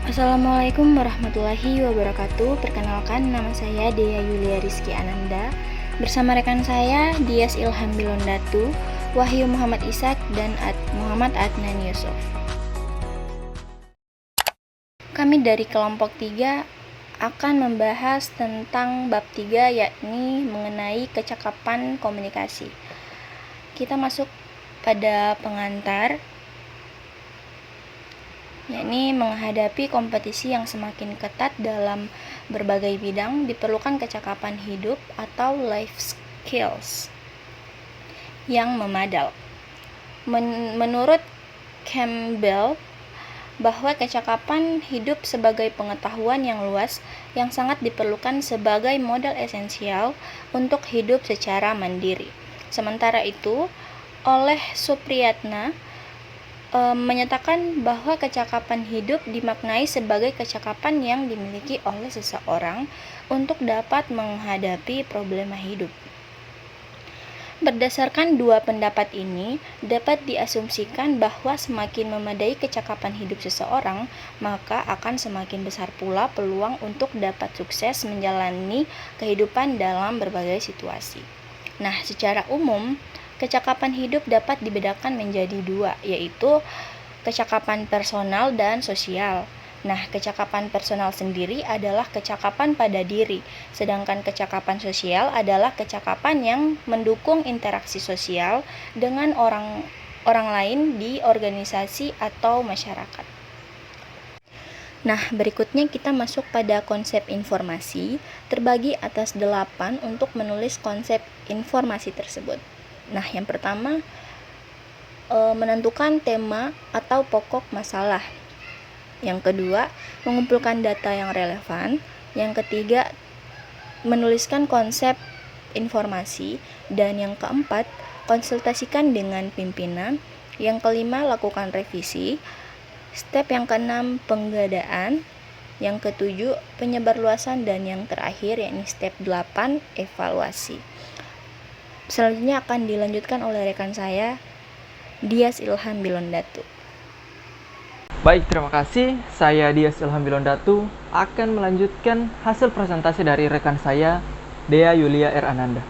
Assalamualaikum warahmatullahi wabarakatuh. Perkenalkan, nama saya Dea Yulia Rizky Ananda. Bersama rekan saya, Dias Ilham Bilondatu, Wahyu Muhammad Ishak, dan Muhammad Adnan Yusuf. Kami dari kelompok 3 akan membahas tentang bab 3, yakni mengenai kecakapan komunikasi. Kita masuk pada pengantar, yakni menghadapi kompetisi yang semakin ketat dalam berbagai bidang, diperlukan kecakapan hidup atau life skills yang memadai. Menurut Campbell, bahwa kecakapan hidup sebagai pengetahuan yang luas yang sangat diperlukan sebagai modal esensial untuk hidup secara mandiri. Sementara itu, oleh Supriyatna menyatakan bahwa kecakapan hidup dimaknai sebagai kecakapan yang dimiliki oleh seseorang untuk dapat menghadapi problema hidup. Berdasarkan dua pendapat ini, dapat diasumsikan bahwa semakin memadai kecakapan hidup seseorang, maka akan semakin besar pula peluang untuk dapat sukses menjalani kehidupan dalam berbagai situasi. Nah, secara umum, kecakapan hidup dapat dibedakan menjadi dua, yaitu kecakapan personal dan sosial. Nah, kecakapan personal sendiri adalah kecakapan pada diri, sedangkan kecakapan sosial adalah kecakapan yang mendukung interaksi sosial dengan orang lain di organisasi atau masyarakat. Nah, berikutnya kita masuk pada konsep informasi, terbagi atas 8 untuk menulis konsep informasi tersebut. Nah, yang pertama, menentukan tema atau pokok masalah. Yang kedua, mengumpulkan data yang relevan. Yang ketiga, menuliskan konsep informasi. Dan yang keempat, konsultasikan dengan pimpinan. Yang kelima, lakukan revisi. Step yang keenam, penggadaan. Yang ketujuh, penyebarluasan. Dan yang terakhir, yakni step 8, evaluasi. Selanjutnya akan dilanjutkan oleh rekan saya, Dias Ilham Bilondatu. Baik, terima kasih. Saya Dias Ilham Bilondatu akan melanjutkan hasil presentasi dari rekan saya, Dea Yulia R. Ananda.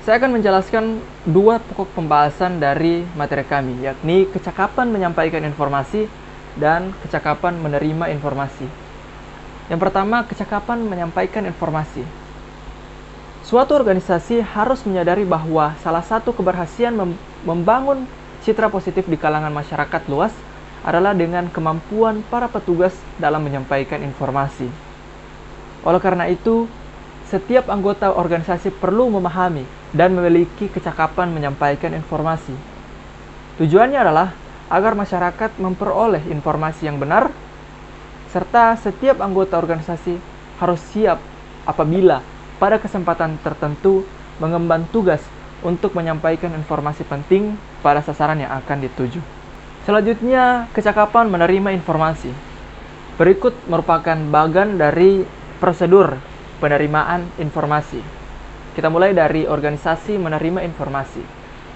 Saya akan menjelaskan dua pokok pembahasan dari materi kami, yakni kecakapan menyampaikan informasi dan kecakapan menerima informasi. Yang pertama, kecakapan menyampaikan informasi. Suatu organisasi harus menyadari bahwa salah satu keberhasilan membangun citra positif di kalangan masyarakat luas adalah dengan kemampuan para petugas dalam menyampaikan informasi. Oleh karena itu, setiap anggota organisasi perlu memahami dan memiliki kecakapan menyampaikan informasi. Tujuannya adalah agar masyarakat memperoleh informasi yang benar, serta setiap anggota organisasi harus siap apabila pada kesempatan tertentu mengemban tugas untuk menyampaikan informasi penting pada sasaran yang akan dituju. Selanjutnya, kecakapan menerima informasi. Berikut merupakan bagian dari prosedur penerimaan informasi. Kita mulai dari organisasi menerima informasi.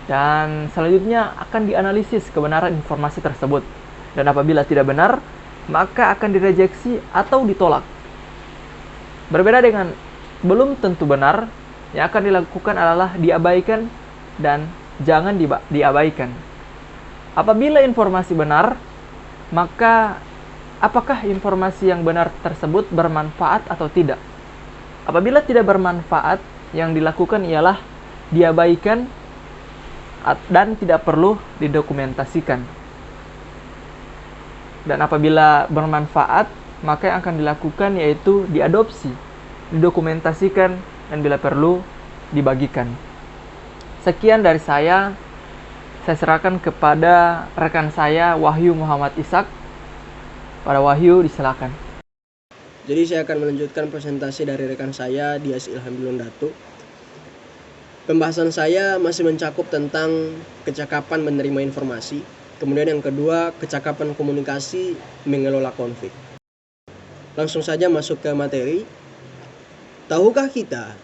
Dan selanjutnya akan dianalisis kebenaran informasi tersebut. Dan apabila tidak benar, maka akan direjeksi atau ditolak. Berbeda dengan belum tentu benar, yang akan dilakukan adalah diabaikan dan jangan diabaikan. Apabila informasi benar, maka apakah informasi yang benar tersebut bermanfaat atau tidak? Apabila tidak bermanfaat, yang dilakukan ialah diabaikan dan tidak perlu didokumentasikan. Dan apabila bermanfaat, maka yang akan dilakukan yaitu diadopsi, didokumentasikan, dan bila perlu dibagikan. Sekian dari saya serahkan kepada rekan saya Wahyu Muhammad Ishak. Pada Wahyu, disilakan. Jadi saya akan melanjutkan presentasi dari rekan saya Dias Ilham Bilondatu. Pembahasan saya masih mencakup tentang kecakapan menerima informasi. Kemudian yang kedua, kecakapan komunikasi mengelola konflik. Langsung saja masuk ke materi. Tahukah kita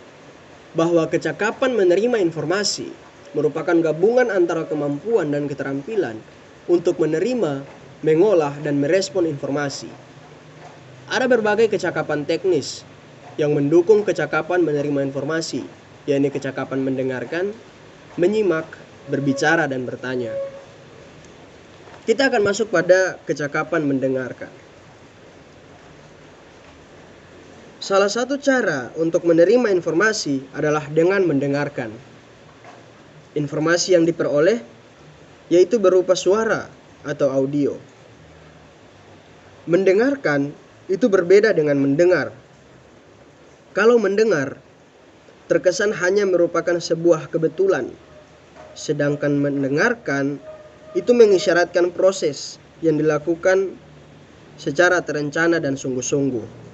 bahwa kecakapan menerima informasi merupakan gabungan antara kemampuan dan keterampilan untuk menerima, mengolah, dan merespon informasi. Ada berbagai kecakapan teknis yang mendukung kecakapan menerima informasi, yakni kecakapan mendengarkan, menyimak, berbicara, dan bertanya. Kita akan masuk pada kecakapan mendengarkan. Salah satu cara untuk menerima informasi adalah dengan mendengarkan. Informasi yang diperoleh yaitu berupa suara atau audio. Mendengarkan itu berbeda dengan mendengar. Kalau mendengar, terkesan hanya merupakan sebuah kebetulan, sedangkan mendengarkan itu mengisyaratkan proses yang dilakukan secara terencana dan sungguh-sungguh.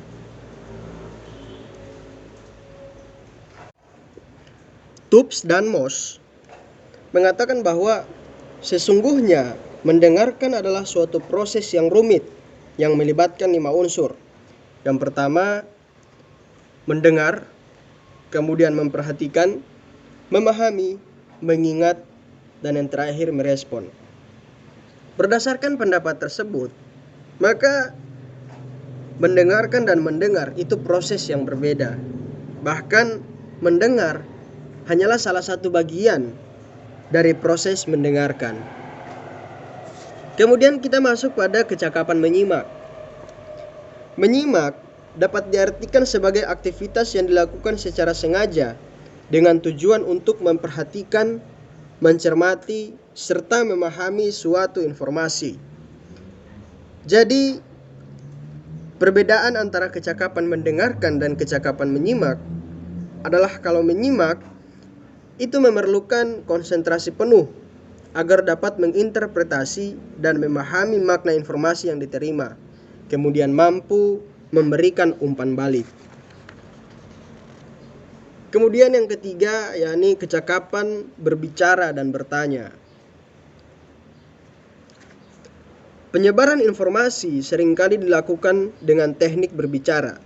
Tubbs dan Moss mengatakan bahwa sesungguhnya mendengarkan adalah suatu proses yang rumit yang melibatkan 5 unsur. Yang pertama, mendengar, kemudian memperhatikan, memahami, mengingat, dan yang terakhir merespon. Berdasarkan pendapat tersebut, maka mendengarkan dan mendengar itu proses yang berbeda. Bahkan mendengar hanyalah salah satu bagian dari proses mendengarkan. Kemudian kita masuk pada kecakapan menyimak. Menyimak dapat diartikan sebagai aktivitas yang dilakukan secara sengaja dengan tujuan untuk memperhatikan, mencermati, serta memahami suatu informasi. Jadi, perbedaan antara kecakapan mendengarkan dan kecakapan menyimak adalah kalau menyimak itu memerlukan konsentrasi penuh agar dapat menginterpretasi dan memahami makna informasi yang diterima, kemudian mampu memberikan umpan balik. Kemudian yang ketiga, yakni kecakapan berbicara dan bertanya. Penyebaran informasi seringkali dilakukan dengan teknik berbicara,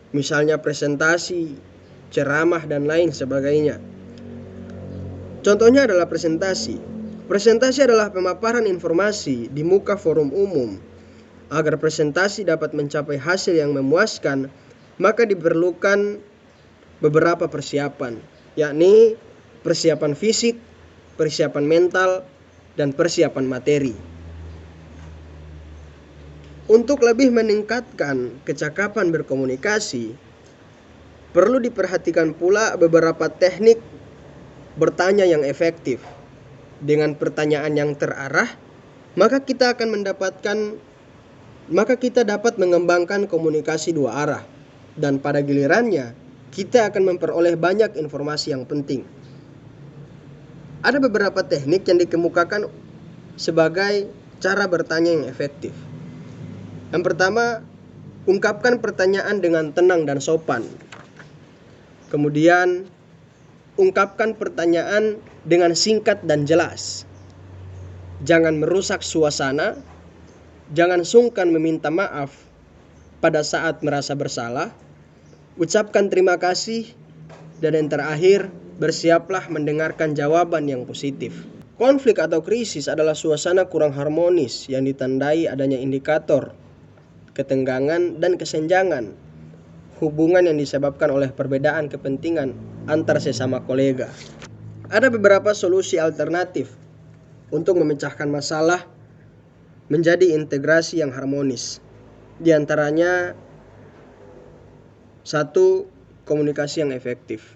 misalnya presentasi, ceramah, dan lain sebagainya. Contohnya adalah presentasi. Presentasi adalah pemaparan informasi di muka forum umum. Agar presentasi dapat mencapai hasil yang memuaskan, maka diperlukan beberapa persiapan, yakni persiapan fisik, persiapan mental, dan persiapan materi. Untuk lebih meningkatkan kecakapan berkomunikasi, perlu diperhatikan pula beberapa teknik bertanya yang efektif. Dengan pertanyaan yang terarah, maka kita dapat mengembangkan komunikasi 2 arah, dan pada gilirannya kita akan memperoleh banyak informasi yang penting. Ada beberapa teknik yang dikemukakan sebagai cara bertanya yang efektif. Yang pertama, ungkapkan pertanyaan dengan tenang dan sopan. Kemudian, ungkapkan pertanyaan dengan singkat dan jelas. Jangan merusak suasana, jangan sungkan meminta maaf pada saat merasa bersalah. Ucapkan terima kasih, dan yang terakhir, bersiaplah mendengarkan jawaban yang positif. Konflik atau krisis adalah suasana kurang harmonis yang ditandai adanya indikator ketenggangan dan kesenjangan hubungan yang disebabkan oleh perbedaan kepentingan antar sesama kolega. Ada beberapa solusi alternatif untuk memecahkan masalah menjadi integrasi yang harmonis. Di antaranya, 1. Komunikasi yang efektif.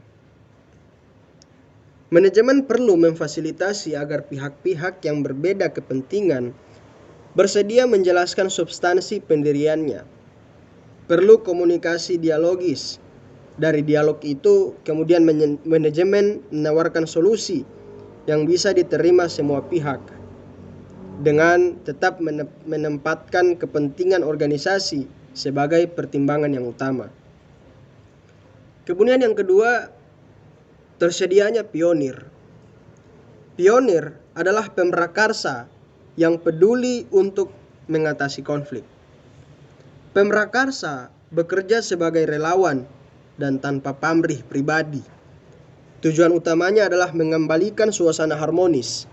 Manajemen perlu memfasilitasi agar pihak-pihak yang berbeda kepentingan bersedia menjelaskan substansi pendiriannya. Perlu komunikasi dialogis. Dari dialog itu, kemudian manajemen menawarkan solusi yang bisa diterima semua pihak dengan tetap menempatkan kepentingan organisasi sebagai pertimbangan yang utama. Kemudian yang kedua, tersedianya pionir. Pionir adalah pemrakarsa yang peduli untuk mengatasi konflik. Pemrakarsa bekerja sebagai relawan dan tanpa pamrih pribadi. Tujuan utamanya adalah mengembalikan suasana harmonis.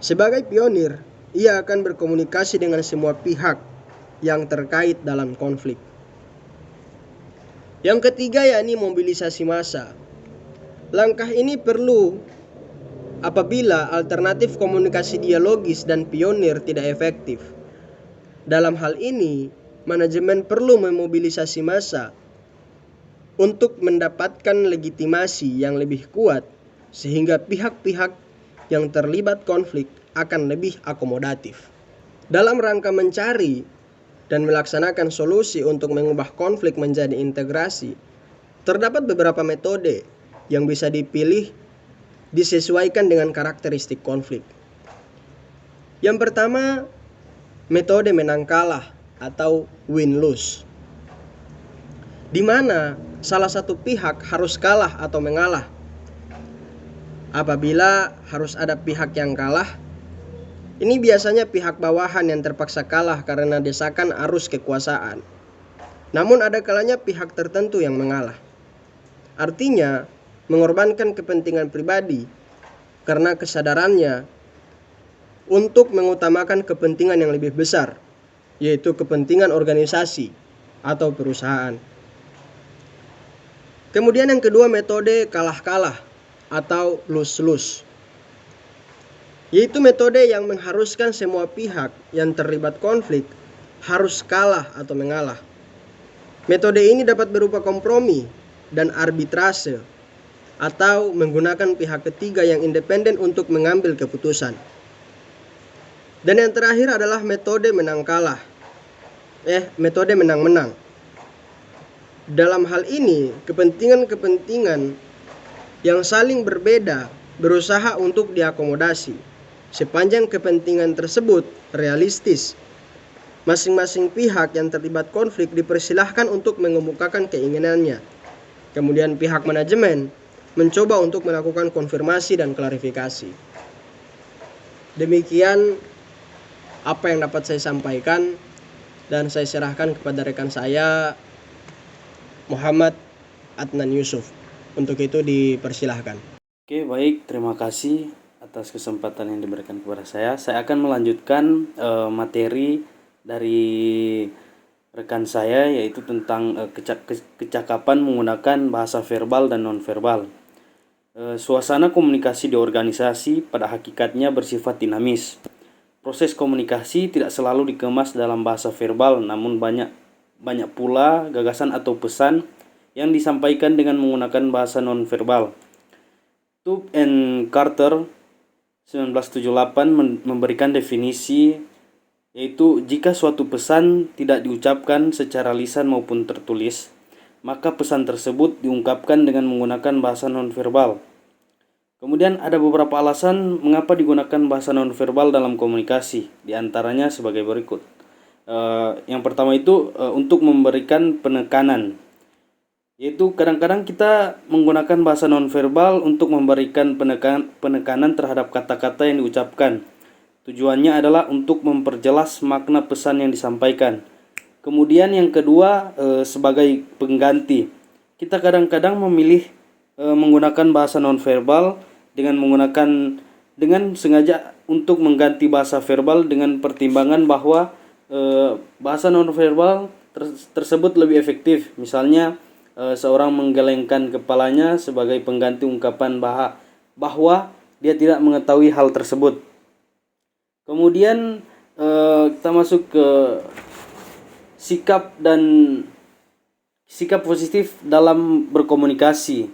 Sebagai pionir, ia akan berkomunikasi dengan semua pihak yang terkait dalam konflik. Yang ketiga yakni mobilisasi massa. Langkah ini perlu apabila alternatif komunikasi dialogis dan pionir tidak efektif. Dalam hal ini, manajemen perlu memobilisasi massa untuk mendapatkan legitimasi yang lebih kuat sehingga pihak-pihak yang terlibat konflik akan lebih akomodatif. Dalam rangka mencari dan melaksanakan solusi untuk mengubah konflik menjadi integrasi, terdapat beberapa metode yang bisa dipilih disesuaikan dengan karakteristik konflik. Yang pertama, metode menang kalah atau win-lose, di mana salah satu pihak harus kalah atau mengalah. Apabila harus ada pihak yang kalah, ini biasanya pihak bawahan yang terpaksa kalah karena desakan arus kekuasaan. Namun ada kalanya pihak tertentu yang mengalah. Artinya, mengorbankan kepentingan pribadi karena kesadarannya untuk mengutamakan kepentingan yang lebih besar, yaitu kepentingan organisasi atau perusahaan. Kemudian yang kedua, metode kalah-kalah atau lose-lose, yaitu metode yang mengharuskan semua pihak yang terlibat konflik harus kalah atau mengalah. Metode ini dapat berupa kompromi dan arbitrase atau menggunakan pihak ketiga yang independen untuk mengambil keputusan. Dan yang terakhir adalah metode menang-kalah, metode menang-menang. Dalam hal ini, kepentingan-kepentingan yang saling berbeda berusaha untuk diakomodasi. Sepanjang kepentingan tersebut realistis, masing-masing pihak yang terlibat konflik dipersilahkan untuk mengemukakan keinginannya. Kemudian pihak manajemen mencoba untuk melakukan konfirmasi dan klarifikasi. Demikian apa yang dapat saya sampaikan, dan saya serahkan kepada rekan saya Muhammad Adnan Yusuf. Untuk itu dipersilahkan. Oke, baik, terima kasih atas kesempatan yang diberikan kepada saya. Saya akan melanjutkan materi dari rekan saya, yaitu tentang kecakapan menggunakan bahasa verbal dan nonverbal. Suasana komunikasi di organisasi pada hakikatnya bersifat dinamis. Proses komunikasi tidak selalu dikemas dalam bahasa verbal, namun banyak pula gagasan atau pesan yang disampaikan dengan menggunakan bahasa nonverbal. Tubb and Carter 1978 memberikan definisi, yaitu jika suatu pesan tidak diucapkan secara lisan maupun tertulis, maka pesan tersebut diungkapkan dengan menggunakan bahasa nonverbal. Kemudian ada beberapa alasan mengapa digunakan bahasa nonverbal dalam komunikasi, di antaranya sebagai berikut. Yang pertama itu untuk memberikan penekanan, yaitu kadang-kadang kita menggunakan bahasa nonverbal untuk memberikan penekanan terhadap kata-kata yang diucapkan. Tujuannya adalah untuk memperjelas makna pesan yang disampaikan. Kemudian yang kedua, sebagai pengganti, kita kadang-kadang memilih menggunakan bahasa nonverbal dengan sengaja untuk mengganti bahasa verbal dengan pertimbangan bahwa bahasa nonverbal tersebut lebih efektif. Misalnya seorang menggelengkan kepalanya sebagai pengganti ungkapan bahwa dia tidak mengetahui hal tersebut. Kemudian kita masuk ke sikap positif dalam berkomunikasi.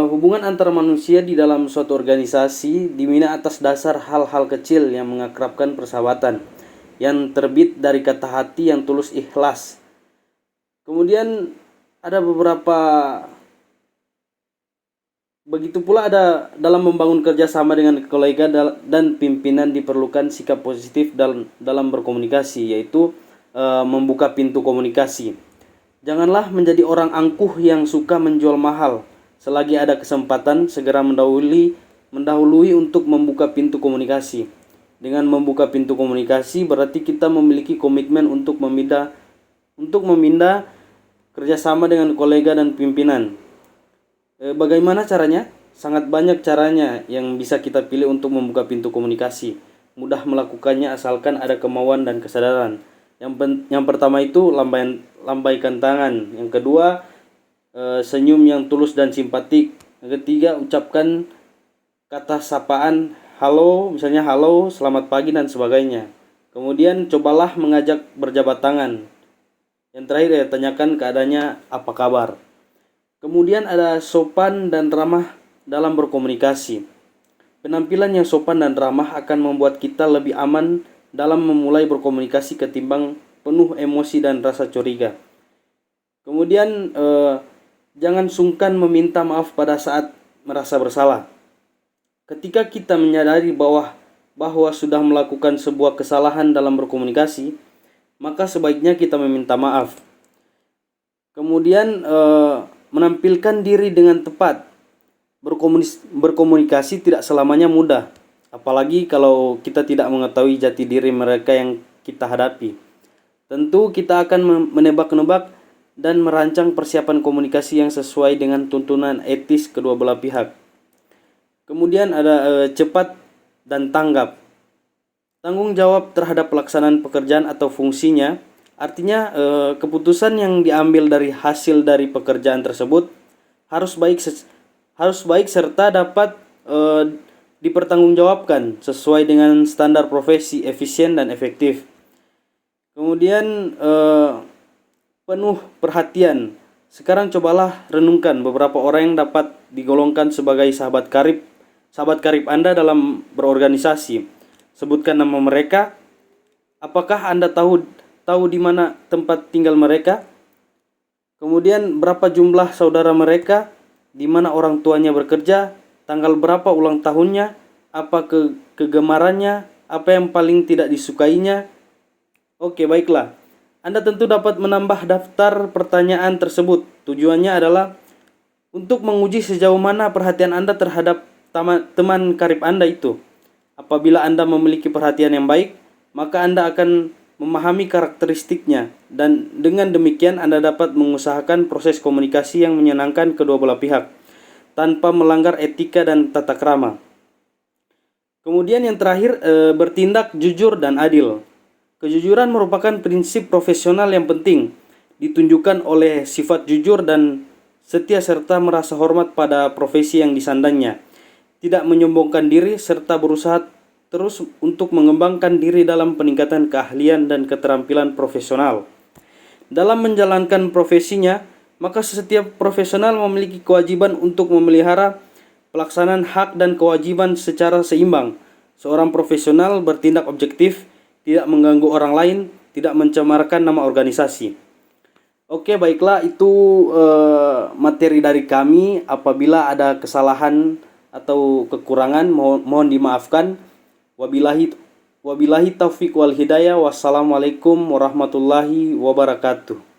Hubungan antar manusia di dalam suatu organisasi dibina atas dasar hal-hal kecil yang mengakrabkan persahabatan, yang terbit dari kata hati yang tulus ikhlas. Kemudian ada begitu pula ada dalam membangun kerjasama dengan kolega dan pimpinan diperlukan sikap positif dalam berkomunikasi, yaitu membuka pintu komunikasi. Janganlah menjadi orang angkuh yang suka menjual mahal. Selagi ada kesempatan, segera mendahului untuk membuka pintu komunikasi. Dengan membuka pintu komunikasi berarti kita memiliki komitmen untuk memindah kerjasama dengan kolega dan pimpinan. Bagaimana caranya? Sangat banyak caranya yang bisa kita pilih untuk membuka pintu komunikasi. mudah melakukannya asalkan ada kemauan dan kesadaran. Yang pertama itu lambaikan tangan. Yang kedua, senyum yang tulus dan simpatik. Yang ketiga, ucapkan kata sapaan, halo, misalnya halo, selamat pagi dan sebagainya. Kemudian cobalah mengajak berjabat tangan. Yang terakhir ya, tanyakan keadaannya apa kabar. Kemudian ada sopan dan ramah dalam berkomunikasi. Penampilan yang sopan dan ramah akan membuat kita lebih aman dalam memulai berkomunikasi ketimbang penuh emosi dan rasa curiga. Kemudian jangan sungkan meminta maaf pada saat merasa bersalah. Ketika kita menyadari bahwa sudah melakukan sebuah kesalahan dalam berkomunikasi, maka sebaiknya kita meminta maaf. Kemudian menampilkan diri dengan tepat. Berkomunikasi tidak selamanya mudah, apalagi kalau kita tidak mengetahui jati diri mereka yang kita hadapi. Tentu kita akan menebak-nebak dan merancang persiapan komunikasi yang sesuai dengan tuntunan etis kedua belah pihak. Kemudian ada cepat dan tanggap. Tanggung jawab terhadap pelaksanaan pekerjaan atau fungsinya, artinya keputusan yang diambil dari hasil dari pekerjaan tersebut harus baik serta dapat dipertanggungjawabkan sesuai dengan standar profesi, efisien dan efektif. Kemudian penuh perhatian. Sekarang cobalah renungkan beberapa orang yang dapat digolongkan sebagai sahabat karib Anda dalam berorganisasi. Sebutkan nama mereka. Apakah Anda tahu di mana tempat tinggal mereka? Kemudian berapa jumlah saudara mereka? Di mana orang tuanya bekerja, tanggal berapa ulang tahunnya, apa kegemarannya, apa yang paling tidak disukainya. Oke, baiklah. Anda tentu dapat menambah daftar pertanyaan tersebut. Tujuannya adalah untuk menguji sejauh mana perhatian Anda terhadap teman karib Anda itu. Apabila Anda memiliki perhatian yang baik, maka Anda akan memahami karakteristiknya, dan dengan demikian Anda dapat mengusahakan proses komunikasi yang menyenangkan kedua belah pihak tanpa melanggar etika dan tata krama. Kemudian yang terakhir, bertindak jujur dan adil. Kejujuran merupakan prinsip profesional yang penting, ditunjukkan oleh sifat jujur dan setia serta merasa hormat pada profesi yang disandangnya, tidak menyombongkan diri serta berusaha terus untuk mengembangkan diri dalam peningkatan keahlian dan keterampilan profesional. Dalam menjalankan profesinya, maka setiap profesional memiliki kewajiban untuk memelihara pelaksanaan hak dan kewajiban secara seimbang. Seorang profesional bertindak objektif, tidak mengganggu orang lain, tidak mencemarkan nama organisasi. Oke, baiklah, itu materi dari kami. Apabila ada kesalahan atau kekurangan, mohon dimaafkan. Wabillahi taufiq wal hidayah. Wassalamualaikum warahmatullahi wabarakatuh.